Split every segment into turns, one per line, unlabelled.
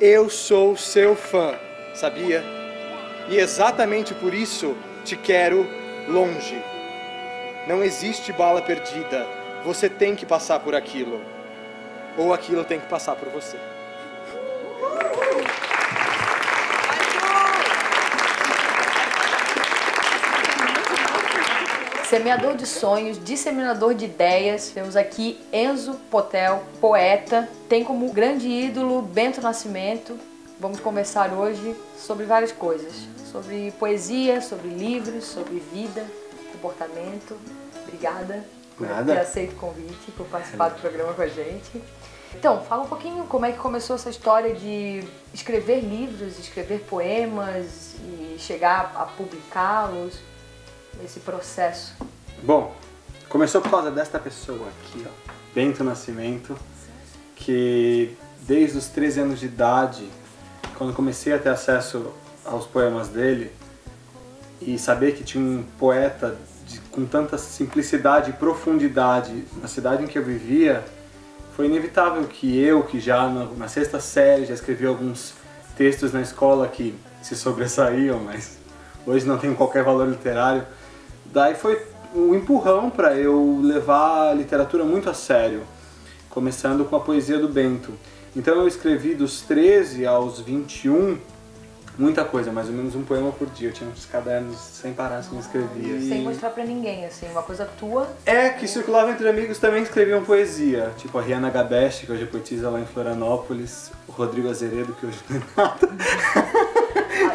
Eu sou seu fã, sabia? E exatamente por isso te quero longe. Não existe bala perdida. Você tem que passar por aquilo. Ou aquilo tem que passar por você.
Semeador de sonhos, disseminador de ideias. Temos aqui Enzo Potel, poeta. Tem como grande ídolo Bento Nascimento. Vamos conversar hoje sobre várias coisas. Sobre poesia, sobre livros, sobre vida, comportamento. Obrigada por ter aceito o convite, por participar do programa com a gente. Então, fala um pouquinho como é que começou essa história de escrever livros, escrever poemas e chegar a publicá-los. Esse processo?
Bom, começou por causa desta pessoa aqui, ó, Bento Nascimento, que desde os 13 anos de idade, quando comecei a ter acesso aos poemas dele e saber que tinha um poeta com tanta simplicidade e profundidade na cidade em que eu vivia, foi inevitável que já na sexta série já escrevi alguns textos na escola que se sobressaíam, mas hoje não tem qualquer valor literário. Daí foi um empurrão para eu levar a literatura muito a sério, começando com a poesia do Bento. Então eu escrevi dos 13 aos 21, muita coisa, mais ou menos um poema por dia. Eu tinha uns cadernos sem parar assim, eu escrevia.
Sem mostrar pra ninguém, assim, uma coisa tua.
É, que circulava entre amigos também escreviam poesia, tipo a Rihanna Gabeste, que hoje é poetisa lá em Florianópolis, o Rodrigo Azeredo, que hoje não é nada.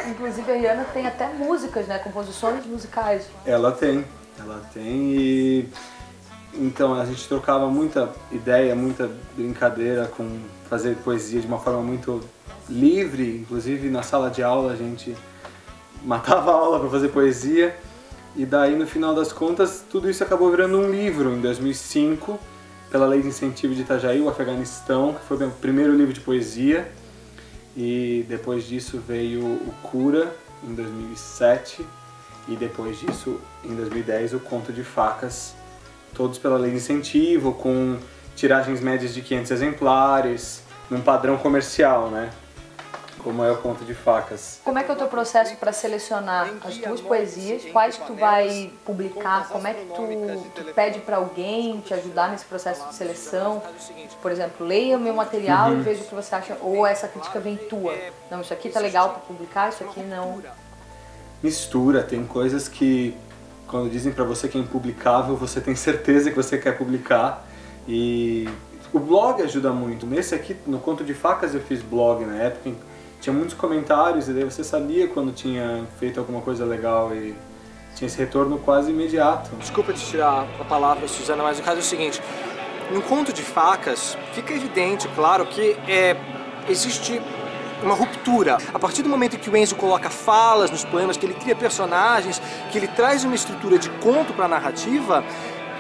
Inclusive a Rihanna tem até músicas, né? Composições musicais.
Ela tem e... Então a gente trocava muita ideia, muita brincadeira com fazer poesia de uma forma muito livre. Inclusive na sala de aula a gente matava a aula para fazer poesia. E daí no final das contas tudo isso acabou virando um livro em 2005, pela Lei de Incentivo de Itajaí, o Afeganistão, que foi meu primeiro livro de poesia. E depois disso veio o Cura, em 2007, e depois disso, em 2010, o Conto de Facas, todos pela Lei de Incentivo, com tiragens médias de 500 exemplares, num padrão comercial, né? Como é o Conto de Facas.
Como é que é o teu processo para selecionar as tuas poesias? Quais tu vai publicar? Como é que tu pede para alguém te ajudar nesse processo de seleção? Por exemplo, leia o meu material e veja o que você acha, ou essa crítica vem tua. Não, isso aqui tá legal para publicar, isso aqui não.
Mistura, tem coisas que quando dizem para você que é impublicável, você tem certeza que você quer publicar. E o blog ajuda muito. Nesse aqui, no Conto de Facas, eu fiz blog na época. Tinha muitos comentários e daí você sabia quando tinha feito alguma coisa legal e tinha esse retorno quase imediato.
Desculpa te tirar a palavra, Suzana, mas o caso é o seguinte. No Conto de Facas, fica evidente, claro, que existe uma ruptura. A partir do momento que o Enzo coloca falas nos poemas, que ele cria personagens, que ele traz uma estrutura de conto para a narrativa,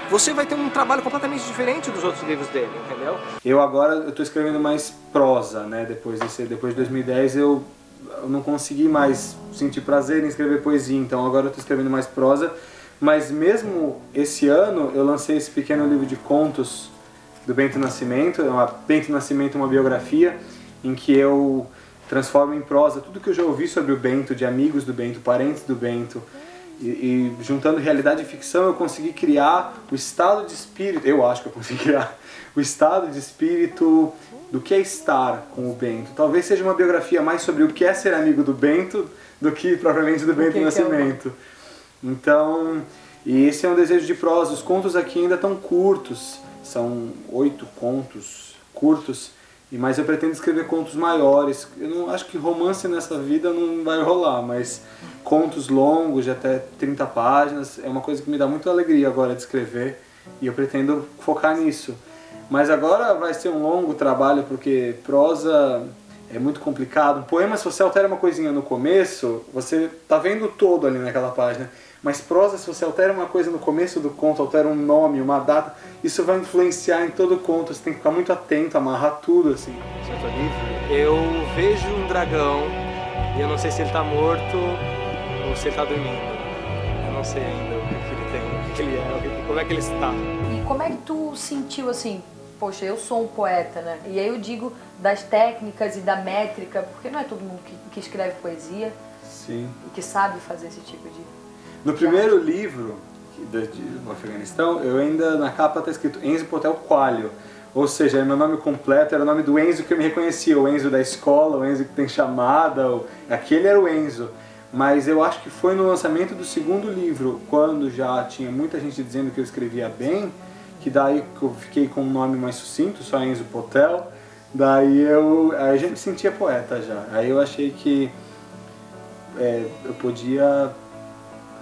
você vai ter um trabalho completamente diferente dos outros livros dele, entendeu?
Eu agora estou escrevendo mais prosa, né? Depois de 2010 eu não consegui mais sentir prazer em escrever poesia, então agora eu estou escrevendo mais prosa. Mas mesmo esse ano eu lancei esse pequeno livro de contos do Bento Nascimento, Bento Nascimento, uma biografia, em que eu transformo em prosa tudo que eu já ouvi sobre o Bento, de amigos do Bento, parentes do Bento. E juntando realidade e ficção eu consegui criar o estado de espírito, eu acho que eu consegui criar o estado de espírito do que é estar com o Bento. Talvez seja uma biografia mais sobre o que é ser amigo do Bento do que propriamente do Bento Nascimento. Então, e esse é um desejo de prosa. Os contos aqui ainda estão curtos, são 8 contos curtos, mas eu pretendo escrever contos maiores. Eu não acho que romance nessa vida não vai rolar, mas contos longos de até 30 páginas é uma coisa que me dá muita alegria agora de escrever e eu pretendo focar nisso. Mas agora vai ser um longo trabalho porque prosa é muito complicado. Um poema, se você altera uma coisinha no começo, você tá vendo todo ali naquela página. Mas prosa, se você altera uma coisa no começo do conto, altera um nome, uma data, isso vai influenciar em todo o conto. Você tem que ficar muito atento, amarrar tudo, assim.
Se eu tô livre, eu vejo um dragão e eu não sei se ele tá morto ou se ele tá dormindo. Eu não sei ainda o que ele tem, o que ele é, como é que ele está.
E como é que tu sentiu, assim, poxa, eu sou um poeta, né? E aí eu digo das técnicas e da métrica, porque não é todo mundo que escreve poesia.
Sim.
E que sabe fazer esse tipo de...
No primeiro livro do Afeganistão, eu ainda, na capa está escrito Enzo Potel Coelho. Ou seja, meu nome completo era o nome do Enzo que eu me reconhecia, o Enzo da escola, o Enzo que tem chamada, aquele era o Enzo. Mas eu acho que foi no lançamento do segundo livro, quando já tinha muita gente dizendo que eu escrevia bem, que daí eu fiquei com um nome mais sucinto, só Enzo Potel, daí eu já me sentia poeta já. Aí eu achei que eu podia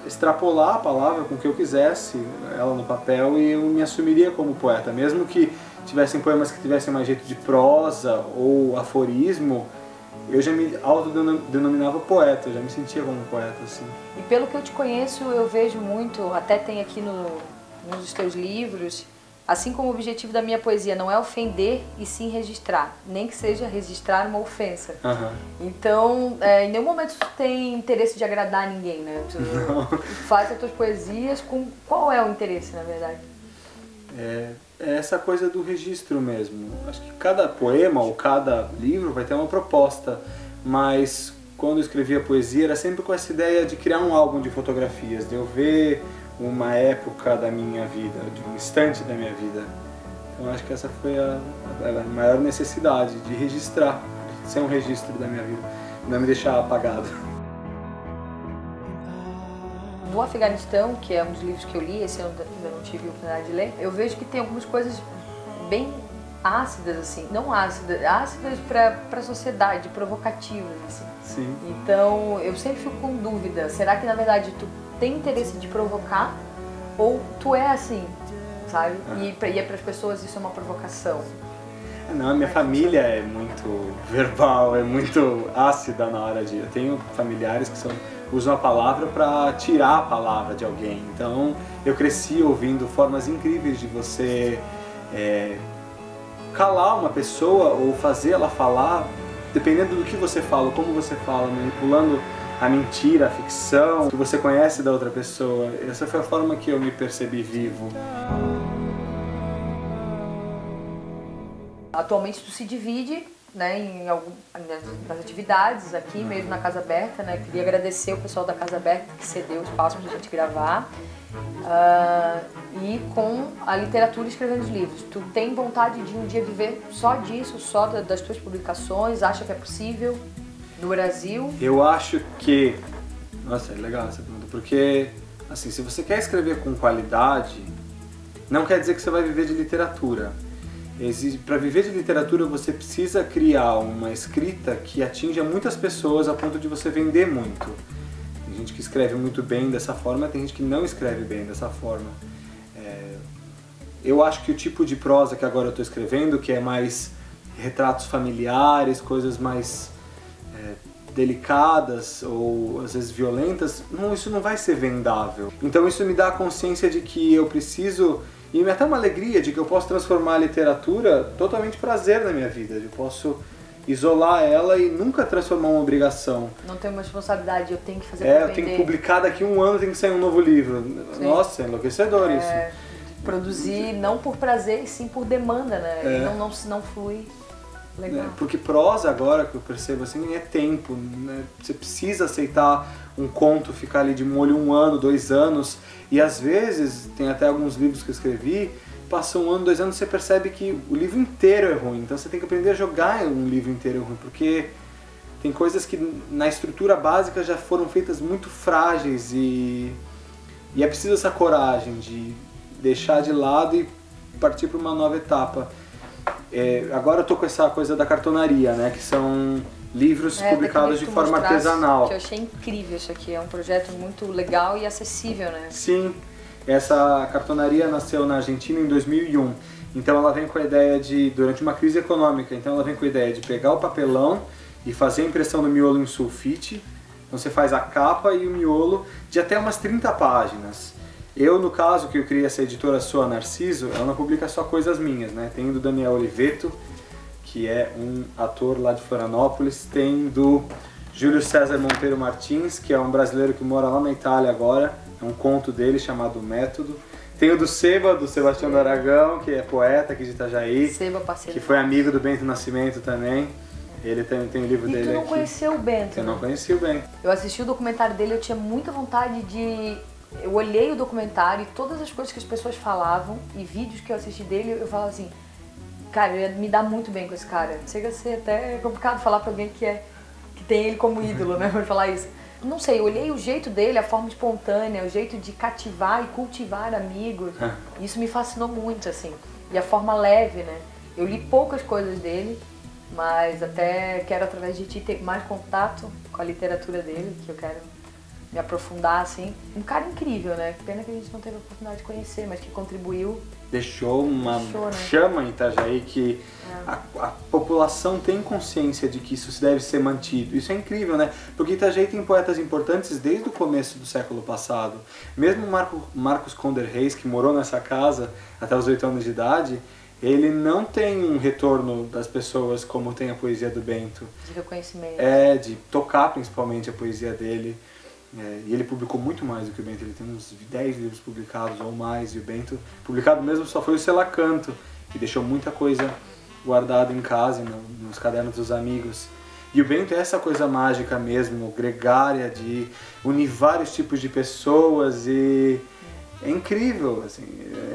extrapolar a palavra com o que eu quisesse, ela no papel, e eu me assumiria como poeta, mesmo que tivessem poemas que tivessem mais jeito de prosa ou aforismo, eu já me autodenominava poeta, eu já me sentia como poeta, assim.
E pelo que eu te conheço, eu vejo muito, até tem aqui nos dos teus livros, assim como o objetivo da minha poesia não é ofender e sim registrar, nem que seja registrar uma ofensa. Então, em nenhum momento tu tem interesse de agradar ninguém, né? Tu faz as tuas poesias com... Qual é o interesse, na verdade?
É essa coisa do registro mesmo. Acho que cada poema ou cada livro vai ter uma proposta, mas quando eu escrevia poesia era sempre com essa ideia de criar um álbum de fotografias, de eu ver uma época da minha vida, de um instante da minha vida. Então acho que essa foi a maior necessidade, de registrar, de ser um registro da minha vida, não me deixar apagado.
Do Afeganistão, que é um dos livros que eu li, esse eu ainda não tive a oportunidade de ler, eu vejo que tem algumas coisas bem ácidas, assim, não ácidas para a sociedade, provocativas, assim.
Sim.
Então, eu sempre fico com dúvida, será que na verdade tu tem interesse de provocar ou tu é assim, sabe? E para as pessoas isso é uma provocação.
Não, a minha família é muito verbal, é muito ácida na hora de... Eu tenho familiares que usam a palavra para tirar a palavra de alguém. Então, eu cresci ouvindo formas incríveis de você calar uma pessoa ou fazer ela falar, dependendo do que você fala, como você fala, manipulando a mentira, a ficção, que você conhece da outra pessoa. Essa foi a forma que eu me percebi vivo.
Atualmente tu se divide, né, nas atividades aqui, mesmo na Casa Aberta, né? Queria agradecer o pessoal da Casa Aberta que cedeu o espaço pra gente gravar. E com a literatura escrevendo os livros. Tu tem vontade de um dia viver só disso, só das tuas publicações? Acha que é possível no Brasil?
Eu acho que... Nossa, é legal essa pergunta, porque assim, se você quer escrever com qualidade, não quer dizer que você vai viver de literatura. Para viver de literatura você precisa criar uma escrita que atinja muitas pessoas a ponto de você vender muito. Tem gente que escreve muito bem dessa forma, tem gente que não escreve bem dessa forma. Eu acho que o tipo de prosa que agora eu estou escrevendo, que é mais retratos familiares, coisas mais delicadas ou às vezes violentas, isso não vai ser vendável. Então isso me dá a consciência de que eu preciso... E me dá até uma alegria de que eu posso transformar a literatura totalmente prazer na minha vida. Eu posso isolar ela e nunca transformar uma obrigação.
Não tem uma responsabilidade, eu tenho que fazer pra
eu tenho que publicar daqui a um ano, tem que sair um novo livro. Sim. Nossa, é enlouquecedor isso.
Produzir não por prazer, e sim por demanda, né? E não flui. Legal.
Porque prosa agora, que eu percebo assim, é tempo, né? Você precisa aceitar um conto, ficar ali de molho 1 ano, 2 anos, e às vezes, tem até alguns livros que eu escrevi, passa 1 ano, 2 anos, você percebe que o livro inteiro é ruim, então você tem que aprender a jogar um livro inteiro ruim, porque tem coisas que na estrutura básica já foram feitas muito frágeis e é preciso essa coragem de deixar de lado e partir para uma nova etapa. Agora eu tô com essa coisa da cartonaria, né, que são livros publicados de forma artesanal.
Que eu achei incrível isso aqui, é um projeto muito legal e acessível, né?
Sim, essa cartonaria nasceu na Argentina em 2001, então ela vem com a ideia de, durante uma crise econômica, então ela vem com a ideia de pegar o papelão e fazer a impressão do miolo em sulfite, então você faz a capa e o miolo de até umas 30 páginas. Eu, no caso, que eu criei essa editora Sua Narciso, ela não publica só coisas minhas, né? Tem do Daniel Oliveto, que é um ator lá de Florianópolis, tem do Júlio César Monteiro Martins, que é um brasileiro que mora lá na Itália agora, é um conto dele chamado Método, Tem o do Seba, do Sebastião do Aragão, que é poeta aqui de Itajaí.
Seba, parceiro.
Que foi amigo do Bento Nascimento também. Ele tem o livro dele aqui.
E tu não conheceu o Bento?
Eu não conheci o Bento.
Eu assisti o documentário dele, eu tinha muita vontade de... Eu olhei o documentário e todas as coisas que as pessoas falavam e vídeos que eu assisti dele, eu falava assim, cara, eu ia me dar muito bem com esse cara. Chega a ser até complicado falar pra alguém que tem ele como ídolo, né, pra falar isso. Não sei, eu olhei o jeito dele, a forma espontânea, o jeito de cativar e cultivar amigos. Isso me fascinou muito, assim. E a forma leve, né. Eu li poucas coisas dele, mas até quero, através de ti, ter mais contato com a literatura dele, que eu quero me aprofundar, assim. Um cara incrível, né? Pena que a gente não teve a oportunidade de conhecer, mas que contribuiu.
Deixou uma
né?
chama em Itajaí que a população tem consciência de que isso deve ser mantido. Isso é incrível, né? Porque Itajaí tem poetas importantes desde o começo do século passado. Mesmo Marcos Conder Reis, que morou nessa casa até os 8 anos de idade, ele não tem um retorno das pessoas como tem a poesia do Bento.
De reconhecimento.
De tocar principalmente a poesia dele. E ele publicou muito mais do que o Bento, ele tem uns 10 livros publicados ou mais, e o Bento, publicado mesmo, só foi o Selacanto, que deixou muita coisa guardada em casa, nos cadernos dos amigos. E o Bento é essa coisa mágica mesmo, gregária, de unir vários tipos de pessoas, e é incrível, assim,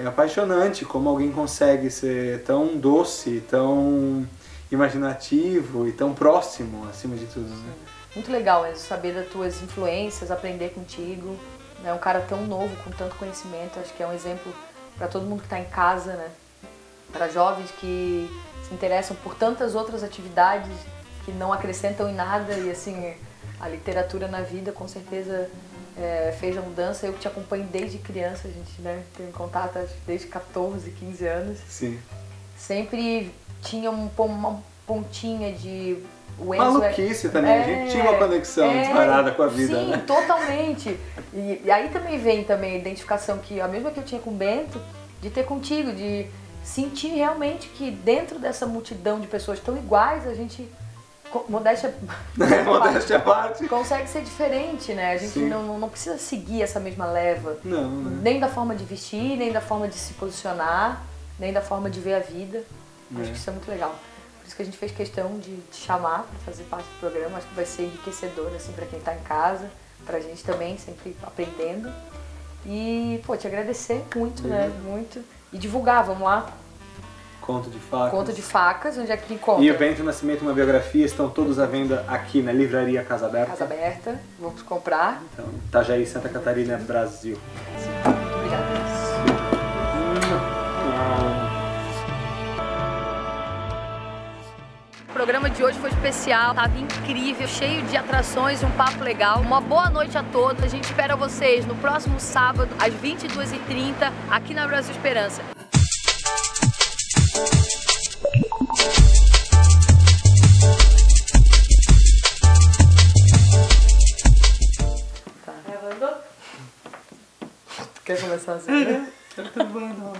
é apaixonante como alguém consegue ser tão doce, tão imaginativo e tão próximo, acima de tudo, né?
Muito legal, Enzo, saber das tuas influências, aprender contigo. É um cara tão novo, com tanto conhecimento, acho que é um exemplo para todo mundo que está em casa, né? Para jovens que se interessam por tantas outras atividades que não acrescentam em nada, e assim, a literatura na vida com certeza fez a mudança. Eu que te acompanho desde criança, a gente, né, tem contato desde 14, 15 anos.
Sim.
Sempre tinha uma pontinha de...
Maluquice também, a gente tinha uma conexão disparada com a vida,
sim,
né?
Totalmente. E aí também vem também a identificação que a mesma que eu tinha com o Bento, de ter contigo, de sentir realmente que dentro dessa multidão de pessoas tão iguais, a gente, modéstia
à parte,
consegue ser diferente, né? A gente não precisa seguir essa mesma leva.
Não, né?
Nem da forma de vestir, nem da forma de se posicionar, nem da forma de ver a vida. Acho que isso é muito legal. Por isso que a gente fez questão de te chamar para fazer parte do programa. Acho que vai ser enriquecedor, assim, para quem está em casa, para a gente também, sempre aprendendo. E, pô, te agradecer muito, né? Muito. E divulgar, vamos lá.
Conto de Facas.
Conto de Facas, onde é que encontra?
E o Bento Nascimento, uma biografia, estão todos à venda aqui na livraria Casa Aberta.
Casa Aberta, vamos comprar.
Então, Itajaí, Santa Catarina, Brasil.
Muito obrigada. O programa de hoje foi especial, estava incrível, cheio de atrações e um papo legal. Uma boa noite a todos. A gente espera vocês no próximo sábado, às 22h30, aqui na Brasil Esperança. Tá. Quer começar assim?
Tá bom, não,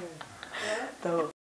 Tá bom.